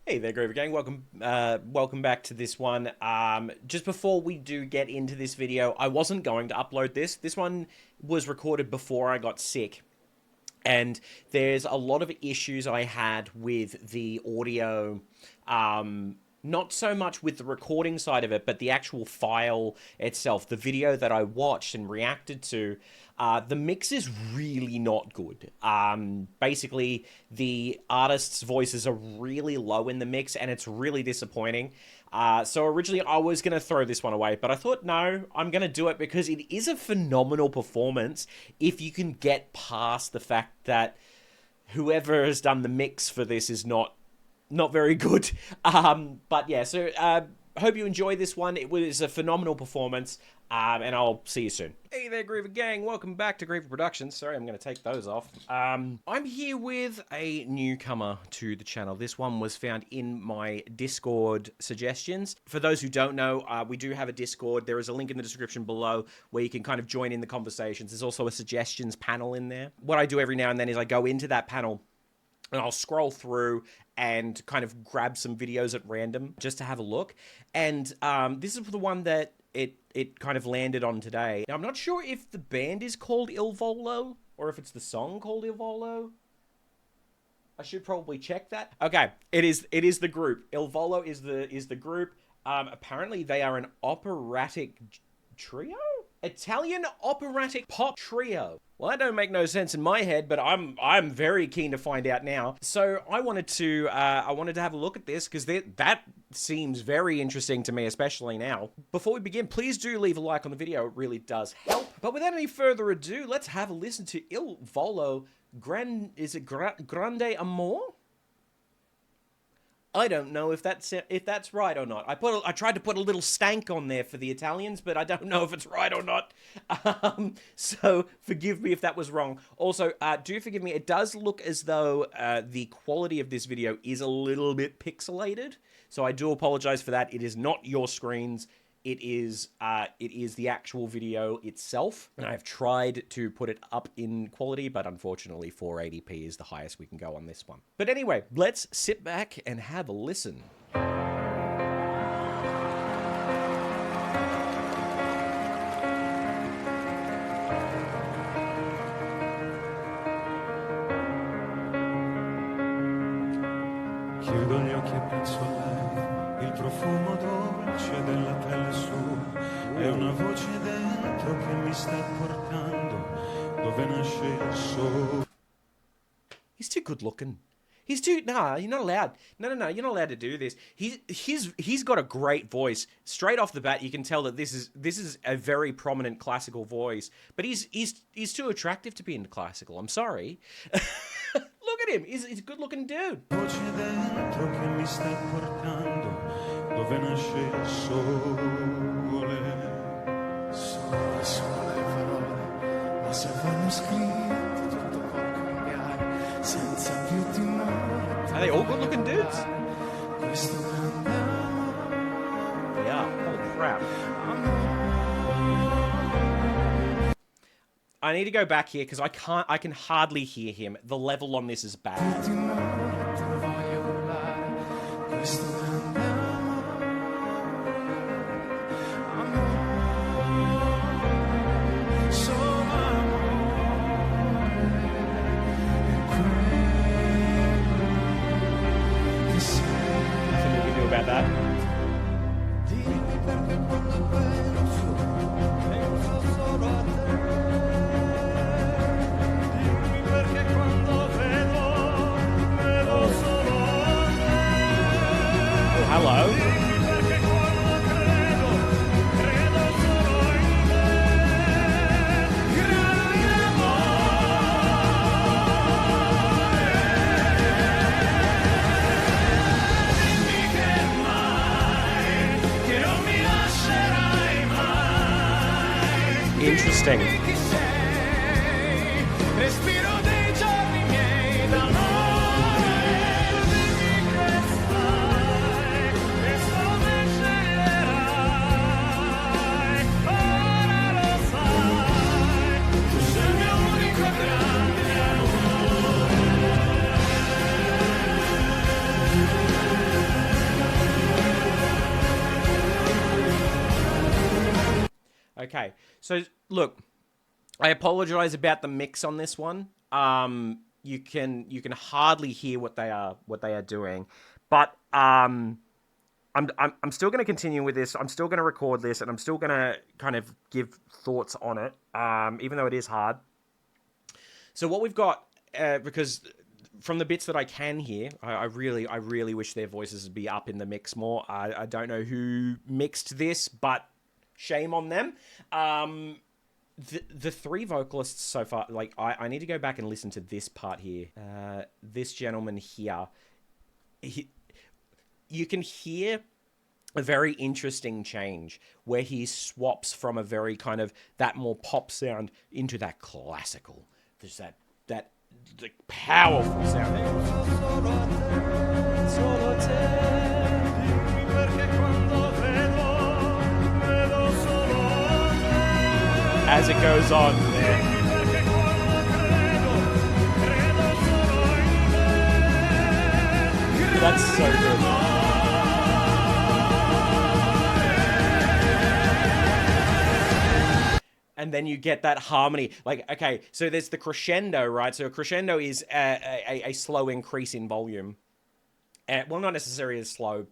Hey there, Grande Gang. Welcome back to this one. Just before we do get into this video, I wasn't going to upload this. This one was recorded before I got sick, and there's a lot of issues I had with the audio. Not so much with the recording side of it, but the actual file itself, the video that I watched and reacted to. The mix is really not good. Basically, the artists' voices are really low in the mix, and it's really disappointing. So originally, I was going to throw this one away, but I thought, no, I'm going to do it because it is a phenomenal performance if you can get past the fact that whoever has done the mix for this is not very good. But yeah, so hope you enjoy this one. It was a phenomenal performance, and I'll see you soon. Hey there, Griever Gang. Welcome back to Griever Productions. Sorry, I'm going to take those off. I'm here with a newcomer to the channel. This one was found in my Discord suggestions. For those who don't know, we do have a Discord. There is a link in the description below where you can kind of join in the conversations. There's also a suggestions panel in there. What I do every now and then is I go into that panel and I'll scroll through and kind of grab some videos at random just to have a look. And this is the one that it kind of landed on today. Now, I'm not sure if the band is called VOLO or if it's the song called VOLO. I should probably check that. Okay, it is the group. VOLO is the group. Apparently, they are an operatic trio? Italian operatic pop trio. Well, that don't make no sense in my head, but I'm very keen to find out now. So I wanted to have a look at this because that seems very interesting to me, especially now. Before we begin, please do leave a like on the video. It really does help. But without any further ado, let's have a listen to VOLO. Grande Amore? I don't know if that's right or not. I tried to put a little stank on there for the Italians, but I don't know if it's right or not. So forgive me if that was wrong. Also, do forgive me. It does look as though the quality of this video is a little bit pixelated. So I do apologize for that. It is not your screens. It is the actual video itself, and I've tried to put it up in quality, but unfortunately 480p is the highest we can go on this one. But anyway, let's sit back and have a listen. Chiudo gli occhi e penso a lei, il profumo dolce della pelle sua, è una voce dentro che mi sta portando dove nasce il sole. He's too good looking. He's too, nah, you're not allowed. No, you're not allowed to do this. He's got a great voice. Straight off the bat, you can tell that this is a very prominent classical voice, but he's too attractive to be into classical. I'm sorry. Look at him. He's a good-looking dude. Voce dentro che mi sta portando dove nasce il sole. Sono le parole, ma se vanno scritte tutto può cambiare senza più timore. Are they all good-looking dudes? Questo grande amore. Yeah. Holy crap. I need to go back here because I can hardly hear him. The level on this is bad. Nothing we can do about that. Hello. Interesting. Okay, so look, I apologize about the mix on this one. You can hardly hear what they are doing, but I'm still going to continue with this. I'm still going to record this, and I'm still going to kind of give thoughts on it, even though it is hard. So what we've got, because from the bits that I can hear, I really wish their voices would be up in the mix more. I don't know who mixed this, but shame on them. The three vocalists so far, like, I need to go back and listen to this part here. This gentleman here, you can hear a very interesting change where he swaps from a very kind of that more pop sound into that classical. There's that like, powerful sound. As it goes on. That's so good. And then you get that harmony. Like, okay, so there's the crescendo, right? So a crescendo is a slow increase in volume. Well, not necessarily a slow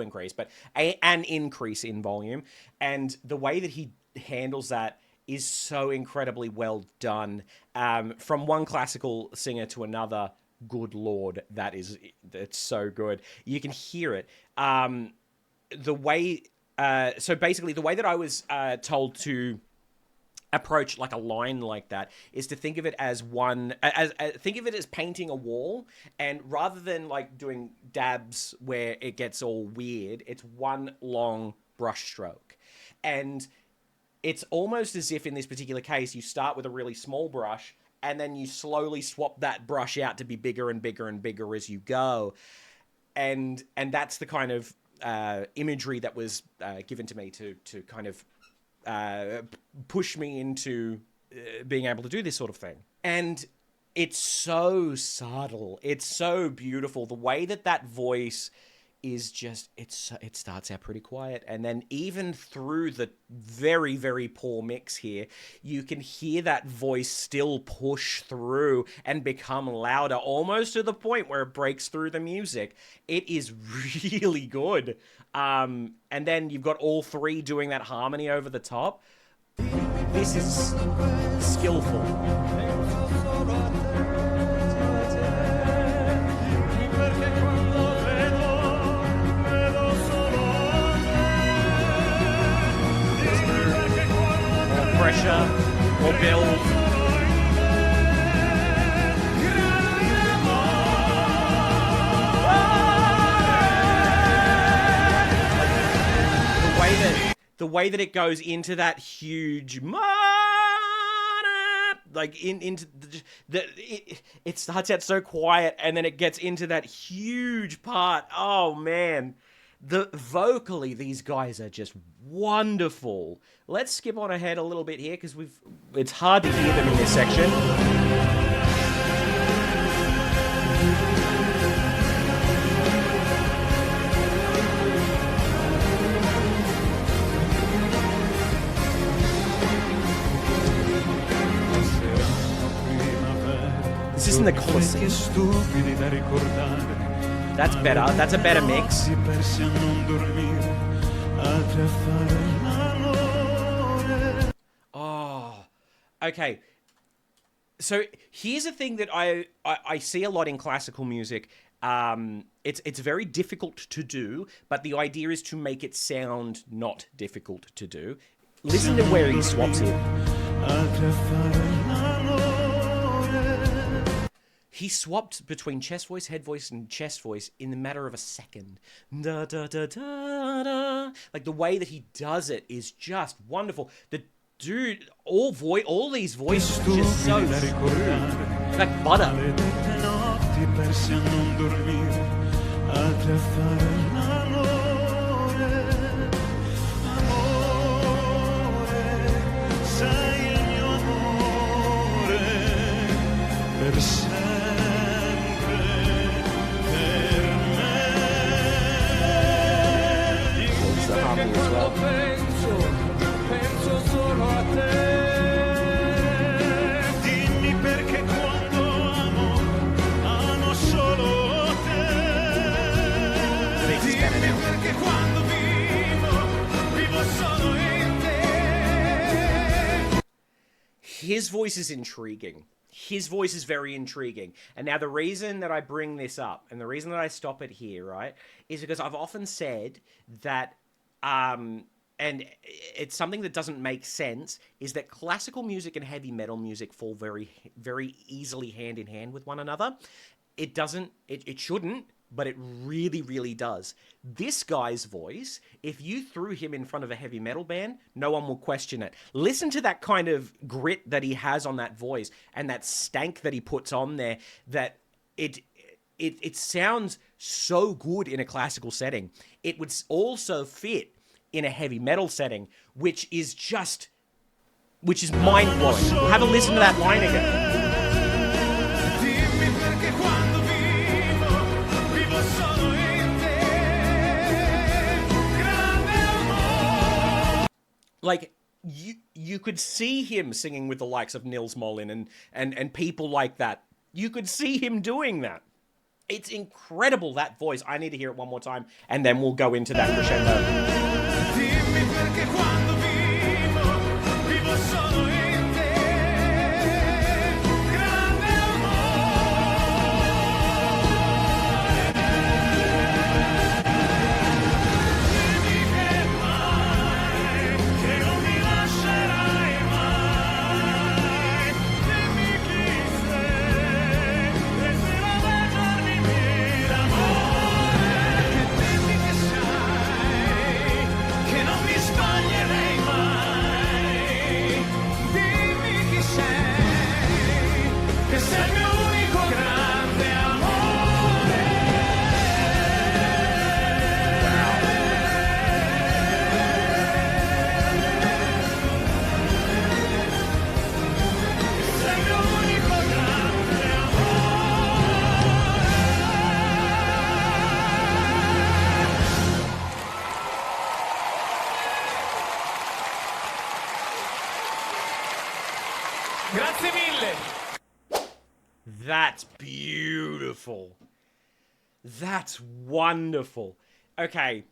increase, but an increase in volume. And the way that he handles that is so incredibly well done. From one classical singer to another, good Lord, that's so good. You can hear it. So basically, the way that I was told to approach like a line like that is to think of it as think of it as painting a wall, and rather than like doing dabs where it gets all weird, it's one long brush stroke. And it's almost as if in this particular case you start with a really small brush and then you slowly swap that brush out to be bigger and bigger and bigger as you go. And that's the kind of imagery that was given to me to kind of push me into being able to do this sort of thing. And it's so subtle. It's so beautiful. The way that voice is just, it starts out pretty quiet. And then even through the very, very poor mix here, you can hear that voice still push through and become louder, almost to the point where it breaks through the music. It is really good. And then you've got all three doing that harmony over the top. This is skillful. More pressure, more build. The way that it goes into that huge, like into it starts out so quiet and then it gets into that huge part. Oh man, vocally these guys are just wonderful. Let's skip on ahead a little bit here because it's hard to hear them in this section. This isn't the Colosseum. That's better. That's a better mix. Oh, okay. So here's a thing that I see a lot in classical music. It's very difficult to do, but the idea is to make it sound not difficult to do. Listen to where he swaps it. He swapped between chest voice, head voice, and chest voice in the matter of a second. Da, da, da, da, da. Like, the way that he does it is just wonderful. The dude, all these voices are just so smooth. Like butter. his voice is intriguing. His voice is very intriguing. And now the reason that I bring this up and the reason that I stop it here, right, is because I've often said that, and it's something that doesn't make sense, is that classical music and heavy metal music fall very, very easily hand in hand with one another. It doesn't, it shouldn't, but it really, really does. This guy's voice, if you threw him in front of a heavy metal band, no one will question it. Listen to that kind of grit that he has on that voice and that stank that he puts on there, that it sounds so good in a classical setting. It would also fit in a heavy metal setting, which is mind-blowing. Have a listen to that line again. Like, you could see him singing with the likes of Nils Molin and people like that. You could see him doing that. It's incredible, that voice. I need to hear it one more time, and then we'll go into that crescendo. Grazie mille. That's beautiful. That's wonderful. Okay.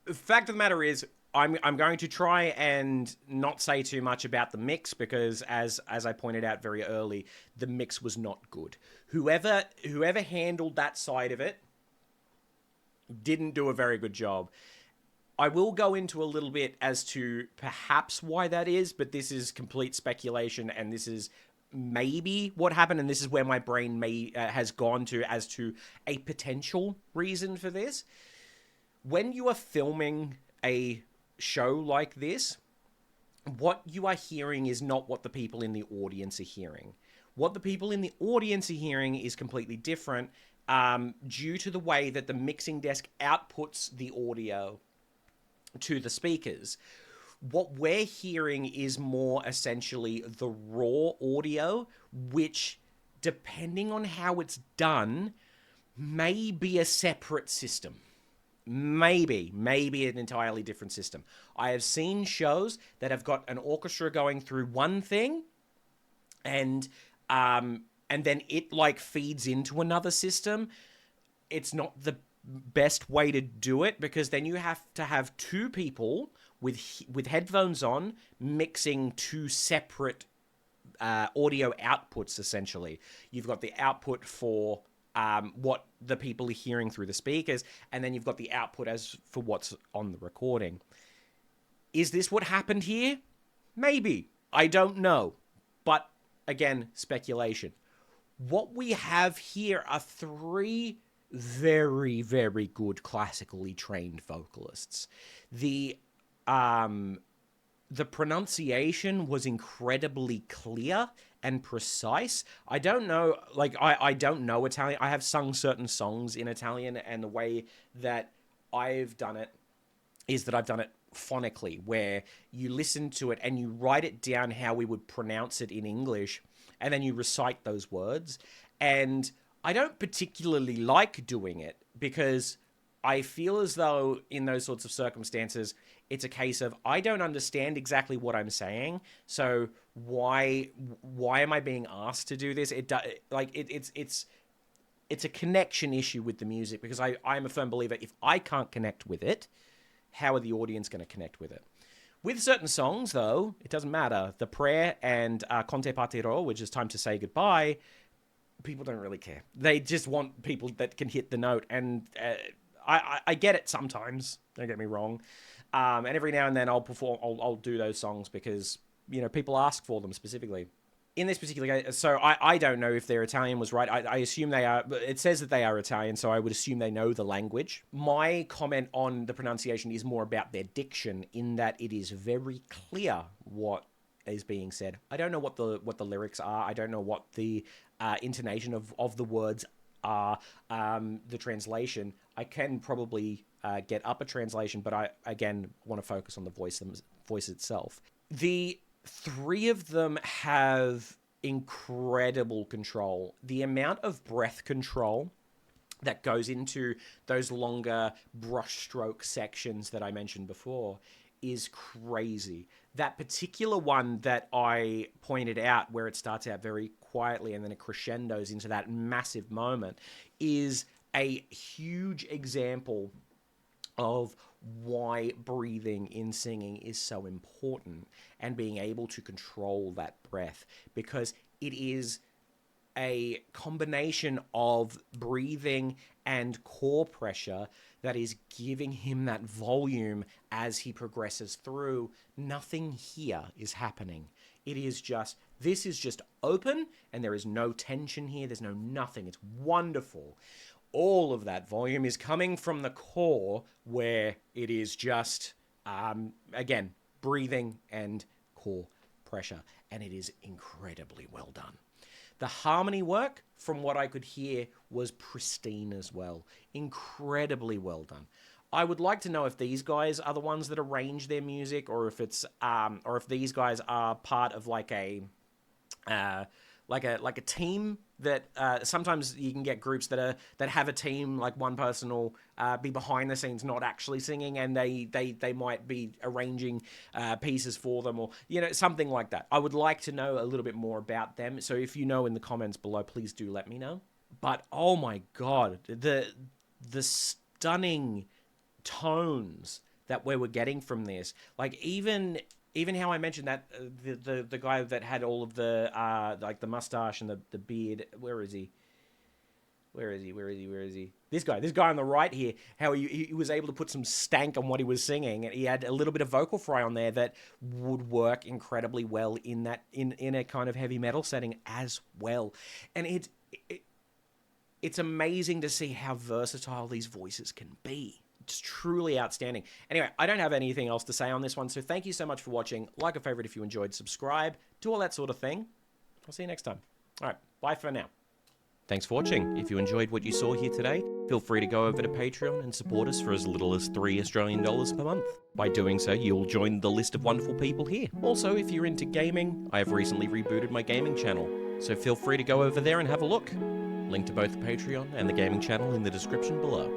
The fact of the matter is, I'm going to try and not say too much about the mix because, as I pointed out very early, the mix was not good. Whoever handled that side of it didn't do a very good job. I will go into a little bit as to perhaps why that is, but this is complete speculation, and this is maybe what happened, and this is where my brain has gone to as to a potential reason for this. When you are filming a show like this, what you are hearing is not what the people in the audience are hearing. What the people in the audience are hearing is completely different, due to the way that the mixing desk outputs the audio to the speakers. What we're hearing is more essentially the raw audio, which, depending on how it's done, may be a separate system. Maybe an entirely different system. I have seen shows that have got an orchestra going through one thing, and then it like feeds into another system. It's not the best way to do it, because then you have to have two people with headphones on mixing two separate audio outputs. Essentially, you've got the output for what the people are hearing through the speakers, and then you've got the output as for what's on the recording. Is this what happened here? Maybe. I don't know. But again, speculation. What we have here are three very, very good classically trained vocalists. The pronunciation was incredibly clear and precise. I don't know, like, I don't know Italian. I have sung certain songs in Italian, and the way that I've done it is that I've done it phonically, where you listen to it and you write it down how we would pronounce it in English, and then you recite those words. And I don't particularly like doing it, because I feel as though in those sorts of circumstances, it's a case of I don't understand exactly what I'm saying, so why am I being asked to do this? It's a connection issue with the music, because I'm a firm believer, if I can't connect with it, how are the audience going to connect with it? With certain songs, though, it doesn't matter. The prayer and Conte Partiro, which is time to say goodbye, people don't really care. They just want people that can hit the note. And I get it sometimes. Don't get me wrong. And every now and then I'll do those songs because, people ask for them specifically. In this particular case, so I don't know if their Italian was right. I assume they are. It says that they are Italian, so I would assume they know the language. My comment on the pronunciation is more about their diction, in that it is very clear what is being said. I don't know what the lyrics are. I don't know what the intonation of the words are. The translation, I can probably get up a translation, but I again want to focus on the voice itself. The three of them have incredible control. The amount of breath control that goes into those longer brushstroke sections that I mentioned before is crazy. That particular one that I pointed out, where it starts out very quietly and then it crescendos into that massive moment, is a huge example of why breathing in singing is so important, and being able to control that breath, because it is a combination of breathing and core pressure that is giving him that volume as he progresses through. Nothing here is happening. This is just open, and there is no tension here. There's no nothing. It's wonderful. All of that volume is coming from the core, where it is just, again, breathing and core pressure. And it is incredibly well done. The harmony work, from what I could hear, was pristine as well. Incredibly well done. I would like to know if these guys are the ones that arrange their music, or if it's, or if these guys are part of like a team that sometimes you can get groups that have a team, like one person will be behind the scenes not actually singing, and they might be arranging pieces for them, or something like that. I would like to know a little bit more about them, so if you know in the comments below, please do let me know. But oh my god, the stunning tones that we were getting from this, like even how I mentioned that the guy that had all of the like the mustache and the beard, where is he? This guy on the right here, how he was able to put some stank on what he was singing, and he had a little bit of vocal fry on there that would work incredibly well in a kind of heavy metal setting as well. And it's amazing to see how versatile these voices can be. It's truly outstanding. Anyway, I don't have anything else to say on this one, so thank you so much for watching. Like a favorite if you enjoyed, subscribe, do all that sort of thing. I'll see you next time. All right, bye for now. Thanks for watching. If you enjoyed what you saw here today, feel free to go over to Patreon and support us for as little as $3 Australian per month. By doing so, you'll join the list of wonderful people here. Also, if you're into gaming, I have recently rebooted my gaming channel, so feel free to go over there and have a look. Link to both the Patreon and the gaming channel in the description below.